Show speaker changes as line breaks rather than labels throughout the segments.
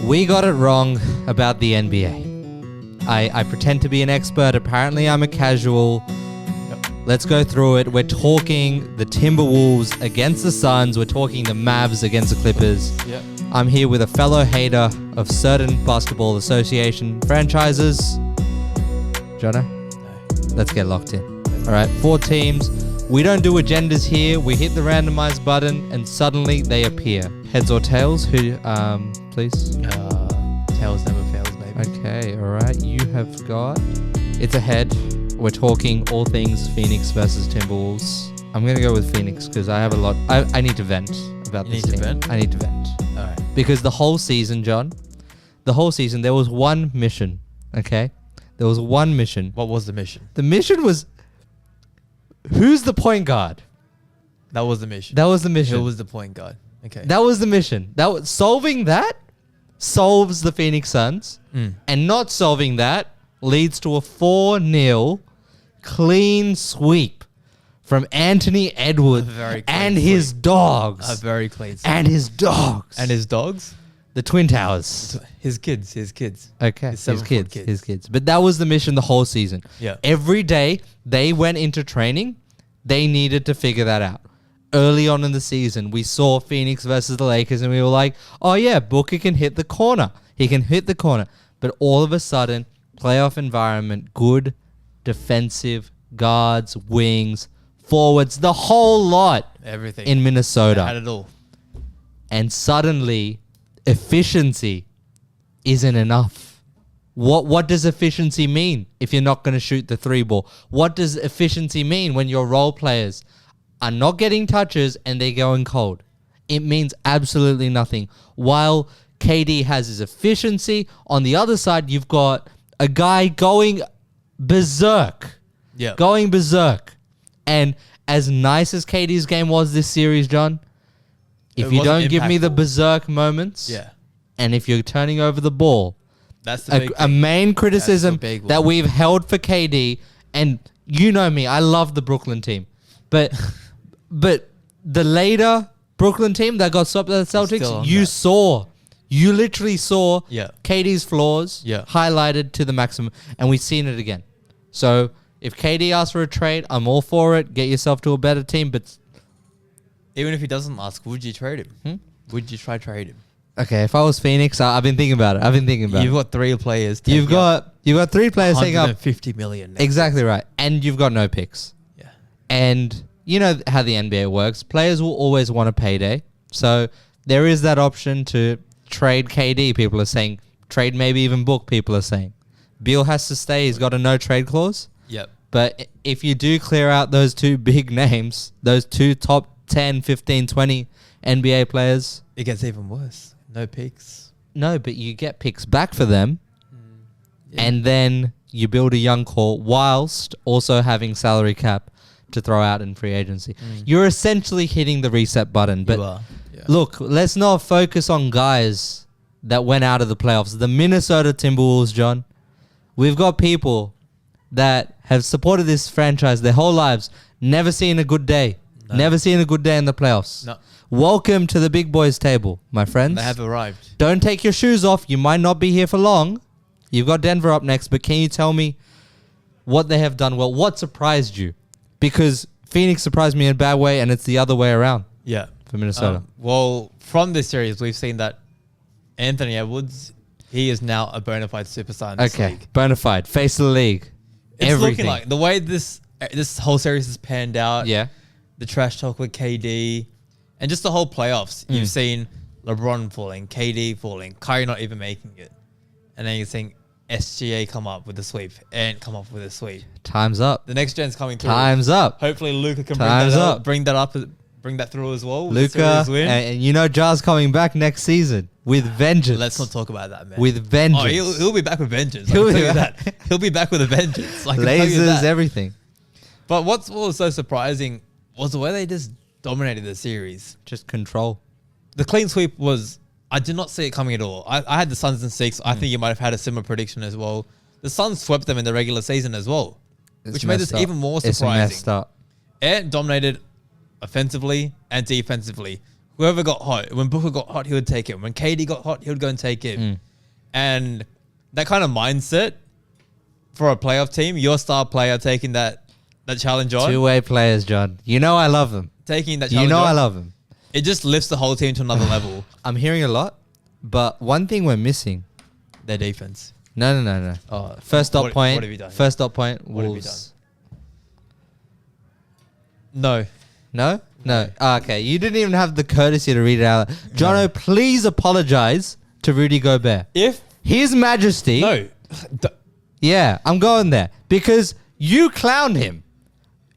We got it wrong about the NBA. I pretend to be an expert. Apparently, I'm a casual. Let's go through it. We're talking the Timberwolves against the Suns. We're talking the Mavs against the Clippers.
Yep.
I'm here with a fellow hater of certain basketball association franchises. Jono?
No.
Let's get locked in. All right, 4 teams. We don't do agendas here. We hit the randomize button and suddenly they appear. Heads or tails? Who? Please.
Tails never fails, baby.
Okay, all right. You have got. It's a head. We're talking all things Phoenix versus Timberwolves. I'm gonna go with Phoenix because I have a lot. I need to vent about this team.
Vent?
I need to vent.
All right.
Because the whole season, John, there was one mission. Okay, there was one mission.
What was the mission?
The mission was. Who's the point guard?
That was the mission.
That was the mission.
Who was the point guard? Okay.
That was the mission. Solving that solves the Phoenix Suns, and not solving that leads to a 4-0 clean sweep from Anthony Edwards and his dogs.
A very clean sweep.
And his dogs.
And his dogs?
The Twin Towers.
His kids.
Okay,
His
his kids. But that was the mission the whole season.
Yeah.
Every day they went into training, they needed to figure that out. Early on in the season, we saw Phoenix versus the Lakers and we were like, oh yeah, Booker can hit the corner. He can hit the corner. But all of a sudden, playoff environment, good defensive guards, wings, forwards, the whole lot.
Everything.
In Minnesota.
They had it all.
And suddenly, efficiency isn't enough. What does efficiency mean if you're not going to shoot the 3 ball? What does efficiency mean when your role players are not getting touches and they're going cold? It means absolutely nothing. While KD has his efficiency, on the other side, you've got a guy going berserk.
Yeah.
Going berserk. And as nice as KD's game was this series, John, if you don't give me the berserk moments, and if you're turning over the ball,
that's the big
a main criticism that we've held for KD, and you know me, I love the Brooklyn team, but the later Brooklyn team that got swept by the Celtics, you literally saw KD's flaws highlighted to the maximum, and we've seen it again. So if KD asks for a trade, I'm all for it. Get yourself to a better team, but
even if he doesn't ask, would you trade him? Would you try trade him?
Okay, if I was Phoenix, I've been thinking about it.
You've got 3 players.
You've got 3 players taking up
$150 million.
Exactly right, and you've got no picks.
Yeah.
And you know how the NBA works. Players will always want a payday, so there is that option to trade KD. People are saying trade, maybe even Book. People are saying Beal has to stay. He's got a no trade clause.
Yep.
But if you do clear out those 2 big names, those 2 top 10, 15, 20 NBA players,
it gets even worse. No picks.
No, but you get picks back for them, and then you build a young core whilst also having salary cap to throw out in free agency. You're essentially hitting the reset button. But look, let's not focus on guys that went out of the playoffs. The Minnesota Timberwolves, John. We've got people that have supported this franchise their whole lives, never seen a good day. No. Never seen a good day in the playoffs.
No.
Welcome to the big boys table, my friends.
They have arrived.
Don't take your shoes off. You might not be here for long. You've got Denver up next, but can you tell me what they have done well? What surprised you? Because Phoenix surprised me in a bad way, and it's the other way around.
Yeah.
For Minnesota.
Well, from this series, we've seen that Anthony Edwards, he is now a bona fide superstar in this league.
Bona fide. Face of the league.
It's looking like the way this whole series has panned out.
Yeah.
The trash talk with KD, and just the whole playoffs. You've seen LeBron falling, KD falling, Kyrie not even making it. And then you're seeing SGA come up with a sweep, and come up with a sweep.
Time's up.
The next gen's coming through.
Time's up.
Hopefully Luka can bring that through as well.
Luka, and you know Ja's coming back next season with vengeance.
Let's not talk about that, man.
With vengeance.
Oh, he'll be back with vengeance. He'll be back with a vengeance.
Lasers, everything.
But what was so surprising was the way they just dominated the series.
Just control.
The clean sweep was, I did not see it coming at all. I had the Suns in 6. I think you might have had a similar prediction as well. The Suns swept them in the regular season as well, which made this even more surprising.
It's messed up.
It dominated offensively and defensively. whoever got hot. When Booker got hot, he would take it. When KD got hot, he would go and take it. And that kind of mindset for a playoff team, your star player taking that challenge on.
Two-way players, John. You know I love them.
Taking that challenge
I love them.
It just lifts the whole team to another level.
I'm hearing a lot, but one thing we're missing.
Their defense.
No.
Oh,
First dot point.
What have you done?
First dot point.
What have you
Wolves.
No.
No? No. Okay. You didn't even have the courtesy to read it out. Jono, please apologize to Rudy Gobert.
If
His Majesty.
no,
Yeah, I'm going there. Because you clowned him.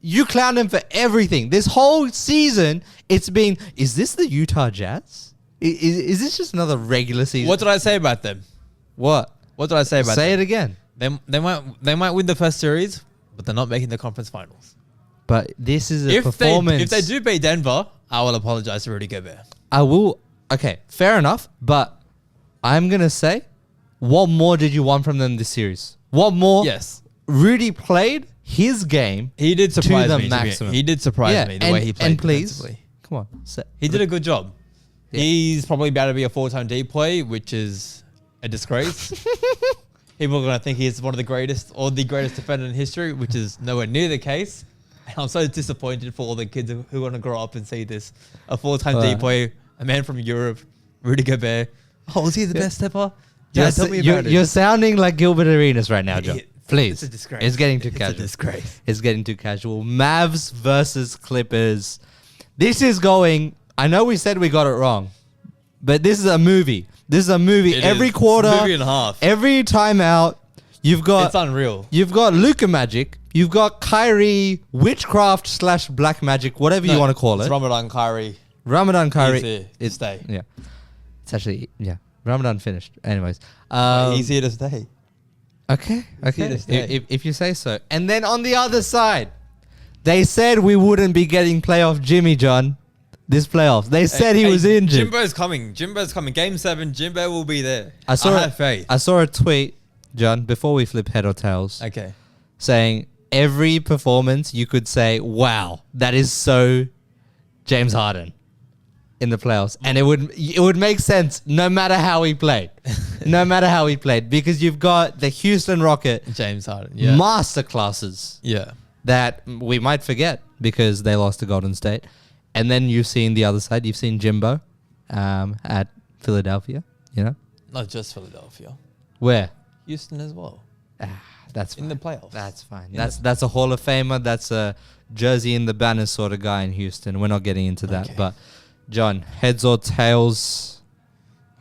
You clowned him for everything. This whole season, it's been, is this the Utah Jazz? Is this just another regular season?
what did I say about them?
What?
What did I say about
Say
them?
it again.
They might win the first series, but they're not making the conference finals.
But this is a performance.
If they do beat Denver, I will apologize to Rudy Gobert.
I will. Okay, fair enough. But I'm going to say, what more did you want from them this series? What more?
Yes.
Rudy played his game.
He did surprise
the
me.
maximum.
He did surprise me the way he played.
And please,
defensively.
come on.
He did a good job.
Yeah.
He's probably about to be a 4-time D play, which is a disgrace. People are going to think he's one of the greatest or the greatest defender in history, which is nowhere near the case. And I'm so disappointed for all the kids who are going to grow up and see this. A 4-time D play, a man from Europe, Rudy Gobert. Oh, is he the best stepper? Yeah, tell me about it.
You're sounding like Gilbert Arenas right now, John. Please.
It's a disgrace.
It's getting too casual.
It's a disgrace.
It's getting too casual. Mavs versus Clippers. This is going... I know we said we got it wrong, but this is a movie. This is a movie.
It
Every
is.
quarter...
It's a movie and a half.
Every timeout, you've got...
It's unreal.
You've got Luka Magic. You've got Kyrie witchcraft / black magic, whatever you want to call it.
It's Ramadan Kyrie.
Ramadan Kyrie.
He's here to stay.
Yeah. It's actually... Yeah. Ramadan finished. Anyways.
He's here to stay.
Okay.
here to stay.
If you say so. And then on the other side, they said we wouldn't be getting playoff Jimmy, John. This playoffs. They said he was injured.
Jimbo's coming. Game 7. Jimbo will be there.
I
have faith.
I saw a tweet, John, before we flip head or tails,
Okay.
saying every performance you could say, wow, that is so James Harden in the playoffs. And it would make sense no matter how he played. No matter how he played. Because you've got the Houston Rocket
James Harden. Yeah.
masterclasses
Yeah.
that we might forget because they lost to Golden State. And then you've seen the other side. You've seen Jimbo at Philadelphia, you know?
Not just Philadelphia.
Where?
Houston as well.
That's fine.
In the playoffs.
That's fine. That's a Hall of Famer. That's a jersey in the banner sort of guy in Houston. We're not getting into that.
Okay.
But, John, heads or tails?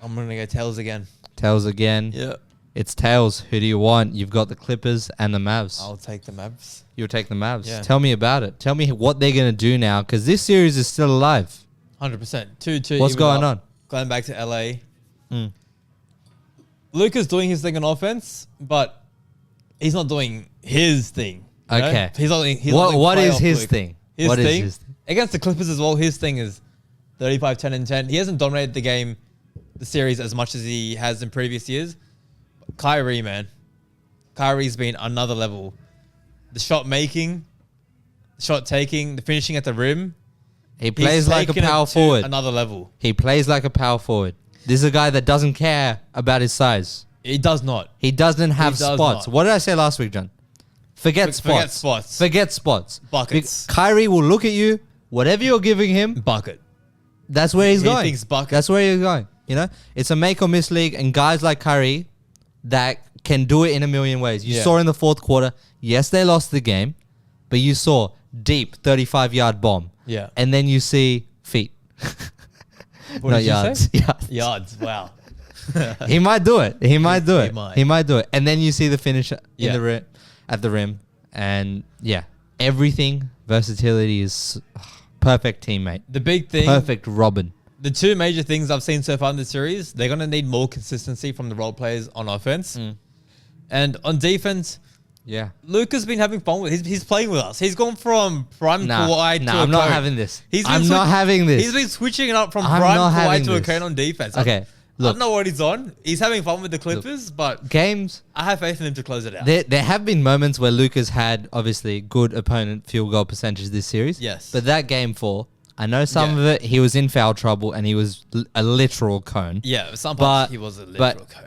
I'm going to go tails again.
Tails again.
Yeah.
It's tails. Who do you want? You've got the Clippers and the Mavs.
I'll take the Mavs.
You'll take the Mavs.
Yeah.
Tell me about it. Tell me what they're going to do now because this series is still alive.
100%. 2-2.
What's going on?
Going back to LA.
Mm.
Luka's doing his thing on offense, but he's not doing his thing. You know?
Okay.
He's not doing
What is
playoff
his
Luka.
thing?
His
What is
thing?
his thing?
Against the Clippers as well, his thing is 35, 10, and 10. He hasn't dominated the game, the series, as much as he has in previous years. But Kyrie, man. Kyrie's been another level. The shot making, the shot taking, the finishing at the rim.
He plays like a
taken it
power
to
forward.
Another level.
He plays like a power forward. This is a guy that doesn't care about his size.
He does not.
He doesn't have
does
spots.
not.
What did I say last week, John? Forget spots.
Forget spots.
Forget spots.
Buckets.
Kyrie will look at you. Whatever you're giving him,
Bucket.
that's where he's
He
going.
thinks bucket.
That's where he's going. You know, it's a make or miss league, and guys like Kyrie that can do it in a million ways. You
Yeah.
saw in the fourth quarter. Yes, they lost the game, but you saw deep 35-yard bomb.
Yeah.
And then you see feet.
What
Not
did you
yards.
say?
Yards.
Yards. Wow.
He might do it. He might do
He
it.
might.
He might do it. And then you see the finish
Yeah.
at the rim. And yeah, everything, versatility is perfect teammate.
The big thing,
Perfect Robin.
the two major things I've seen so far in the series, they're going to need more consistency from the role players on offense. And on defense,
Yeah.
Luka's been having fun with He's playing with us. He's gone from prime Kawhi to a
I'm not
cone.
having this.
He's been
I'm not having this.
He's been switching it up from
I'm
prime
not
Kawhi
having
to a
this.
cone on defense.
Okay.
I don't know what he's on. He's having fun with the Clippers, but
Games.
I have faith in him to close it out.
There have been moments where Luka's had obviously good opponent field goal percentage this series.
Yes.
But that game 4 I know some of it, he was in foul trouble and he was a literal cone.
Yeah, some parts he was a literal cone.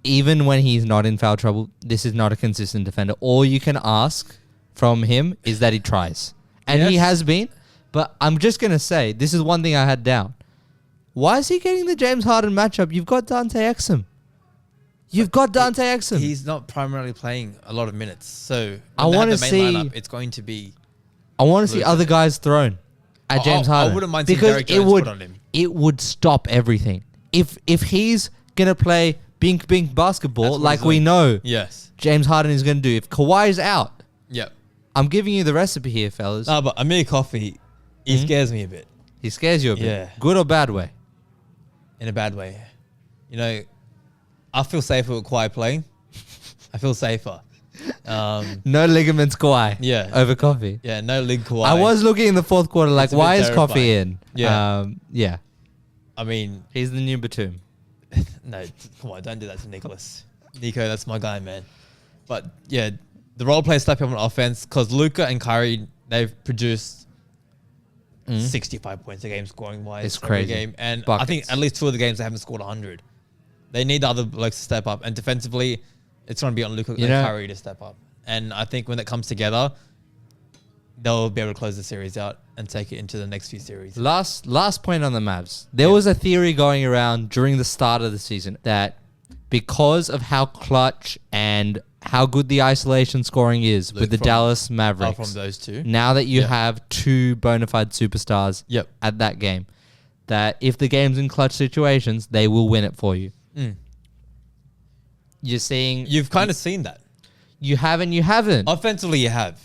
Even when he's not in foul trouble, this is not a consistent defender. All you can ask from him is that he tries. And he has been. But I'm just going to say, this is one thing I had down. Why is he getting the James Harden matchup? You've got Dante Exum.
He's not primarily playing a lot of minutes. So
I want to see
lineup, it's going to be.
I want to see other guys thrown at James Harden.
I wouldn't mind seeing Derek Jones put on him.
It would stop everything. If he's going to play bink basketball like we know James Harden is going to do. If Kawhi's out.
Yep.
I'm giving you the recipe here, fellas.
No, but Amir Coffey, he scares me a bit.
He scares you a bit.
Yeah.
Good or bad way?
In a bad way. You know, I feel safer with Kawhi playing. I feel safer.
No ligaments Kawhi.
Yeah.
Over Coffee.
Yeah, no lig Kawhi.
I was looking in the fourth quarter like, why is
terrifying.
Coffee in?
Yeah.
Yeah.
I mean.
He's the new Batum.
No, come on, don't do that to Nicholas. Nico, that's my guy, man. But yeah, the role players step up on offense because Luka and Kyrie, they've produced 65 points a game scoring wise.
It's crazy.
Game. And
Buckets.
I think at least 2 of the games they haven't scored 100. They need the other blokes to step up. And defensively, it's going to be on Luka and Kyrie to step up. And I think when that comes together, they'll be able to close the series out and take it into the next few series.
Last point on the Mavs. There was a theory going around during the start of the season that because of how clutch and how good the isolation scoring is with the Dallas Mavericks.
From those two.
Now that you have 2 bona fide superstars at that game, that if the game's in clutch situations, they will win it for you. You're seeing...
You've kind of seen that.
You haven't.
Offensively, you have.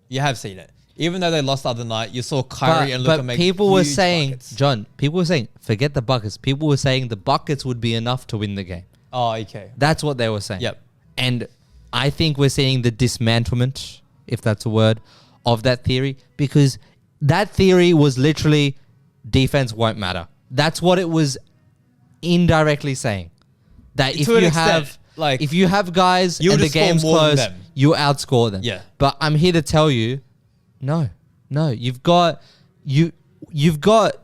You have seen it. Even though they lost the other night, you saw Kyrie and Luka make
people were
huge
saying,
buckets.
John, people were saying, forget the buckets. People were saying the buckets would be enough to win the game.
Oh, okay.
That's what they were saying.
Yep.
And I think we're seeing the dismantlement, if that's a word, of that theory, because that theory was literally defense won't matter. That's what it was indirectly saying. That if you have guys and the game's close, you outscore them.
Yeah.
But I'm here to tell you, no, you've got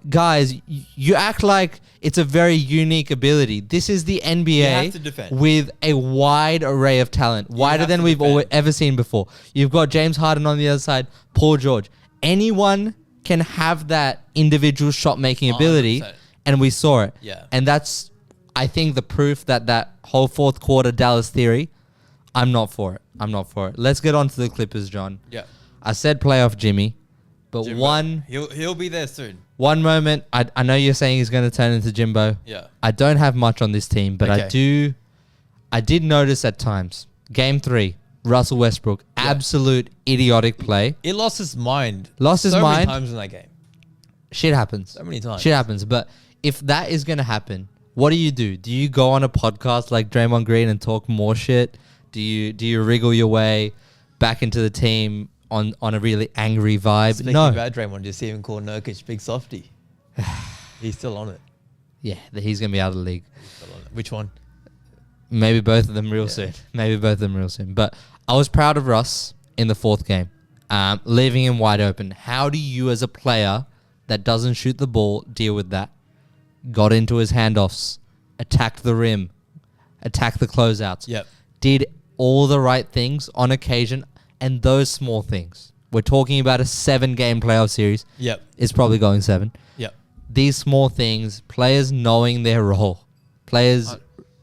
guys. You act like it's a very unique ability. This is the NBA with a wide array of talent, wider than we've ever seen before. You've got James Harden on the other side, Paul George. Anyone can have that individual shot making ability,
100%.
and we saw it.
Yeah.
And that's, I think, the proof that whole fourth quarter Dallas theory. I'm not for it. Let's get on to the Clippers, John.
Yeah.
I said playoff Jimmy, but
Jimbo. He'll be there soon.
One moment, I know you're saying he's going to turn into Jimbo.
Yeah.
I don't have much on this team, but
Okay.
I did notice at times, Game 3, Russell Westbrook, absolute idiotic play.
He lost his mind.
Lost his mind.
So many times in that game.
Shit happens.
So many times.
Shit happens. But if that is going to happen, what do? Do you go on a podcast like Draymond Green and talk more shit? Do you wriggle your way back into the team on a really angry vibe?
Speaking about Draymond, you see him call Nurkic Big Softy. He's still on it.
Yeah, he's going to be out of the league.
Which one?
Maybe both of them real soon. But I was proud of Russ in the fourth game, leaving him wide open. How do you, as a player that doesn't shoot the ball, deal with that? Got into his handoffs, attacked the rim, attacked the closeouts.
Yep.
Did all the right things on occasion, and those small things. We're talking about a 7-game playoff series.
Yep.
It's probably going 7.
Yep.
These small things, players knowing their role, players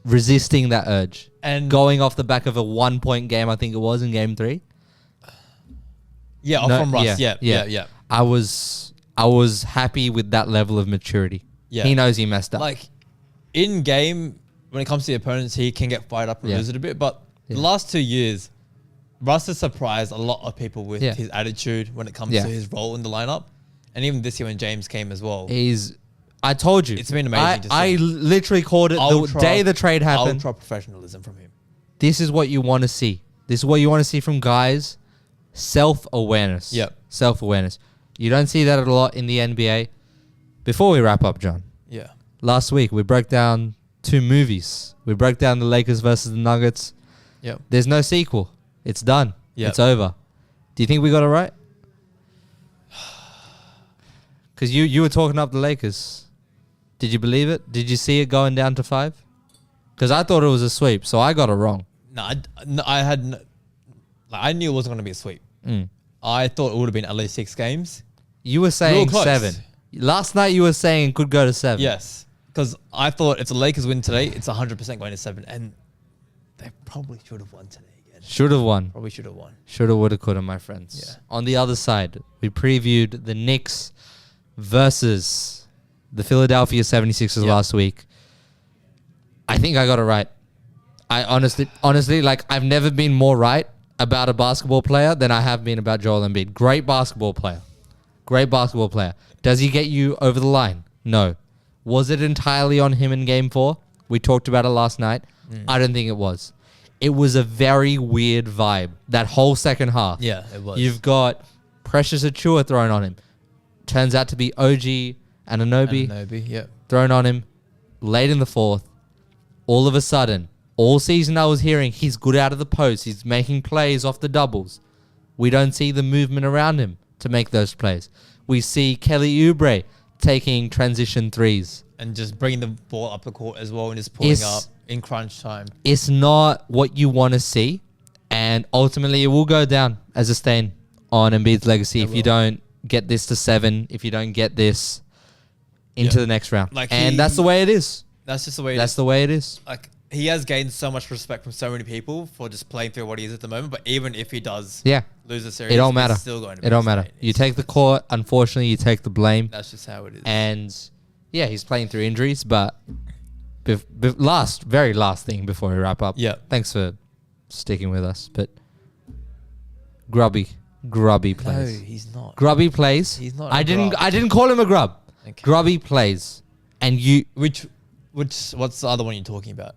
resisting that urge,
and
going off the back of a 1-point game, I think it was in Game 3.
Yeah, from Russ. Yeah.
I was happy with that level of maturity. Yeah. He knows he messed up.
Like, in game, when it comes to the opponents, he can get fired up and lose it a bit. But the last 2 years, Russ has surprised a lot of people with his attitude when it comes to his role in the lineup. And even this year when James came as well.
I told you.
It's been amazing to see.
I literally called it the day the trade happened.
Ultra professionalism from him.
This is what you want to see. This is what you want to see from guys. Self-awareness.
Yep.
Self-awareness. You don't see that a lot in the NBA. Before we wrap up, John.
Yeah.
Last week, we broke down 2 movies. We broke down the Lakers versus the Nuggets.
Yep.
There's no sequel. It's done.
Yep.
It's over. Do you think we got it right? Because you were talking up the Lakers. Did you believe it? Did you see it going down to 5? Because I thought it was a sweep, so I got it wrong.
No, I knew it wasn't going to be a sweep. I thought it would have been at least 6 games.
You were saying
close.
7. Last night you were saying it could go to 7.
Yes, because I thought if the Lakers win today, it's 100% going to 7, and they probably should have won today again.
Should have won.
Probably should have won.
Shoulda, woulda, coulda, my friends.
Yeah.
On the other side, we previewed the Knicks versus the Philadelphia 76ers last week. I think I got it right. I honestly, like, I've never been more right about a basketball player than I have been about Joel Embiid. Great basketball player. Great basketball player. Does he get you over the line? No. Was it entirely on him in Game 4? We talked about it last night. I don't think it was. It was a very weird vibe, that whole second half.
Yeah, it was.
You've got Precious Achua thrown on him. Turns out to be OG Anunoby thrown on him late in the 4th. All of a sudden, all season I was hearing he's good out of the post. He's making plays off the doubles. We don't see the movement around him to make those plays. We see Kelly Oubre taking transition threes.
And just bringing the ball up the court as well and just pulling up in crunch time.
It's not what you want to see. And ultimately, it will go down as a stain on Embiid's legacy if you don't get this to 7, if you don't get this into the next round. Like and that's the way it is.
That's just the way it is.
That's the way it is.
Like, he has gained so much respect from so many people for just playing through what he is at the moment. But even if he does lose the series,
it don't matter.
It's still going to be
it don't matter. You take the court. Unfortunately, you take the blame.
That's just how it is.
And yeah, he's playing through injuries. But very last thing before we wrap up.
Yeah.
Thanks for sticking with us. But Grubby plays.
No, he's not.
Grubby plays.
He's not.
I didn't call him a grub. Okay. Grubby plays. And
what's the other one you're talking about?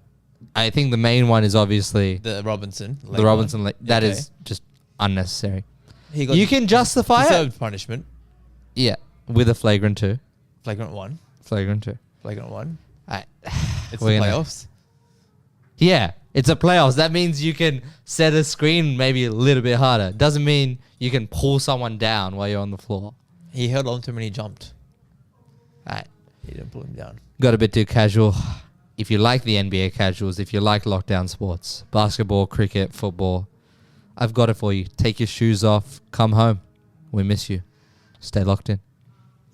I think the main one is obviously
the Robinson.
The Robinson. That is just unnecessary. You can justify
deserved punishment.
Yeah, with a flagrant 2.
Flagrant 1.
Flagrant 2.
Flagrant 1. It's the playoffs.
Yeah, it's a playoffs. That means you can set a screen maybe a little bit harder. Doesn't mean you can pull someone down while you're on the floor.
He held on to him and he jumped.
He
didn't pull him down.
Got a bit too casual. If you like the NBA casuals, if you like lockdown sports, basketball, cricket, football, I've got it for you. Take your shoes off. Come home. We miss you. Stay locked in.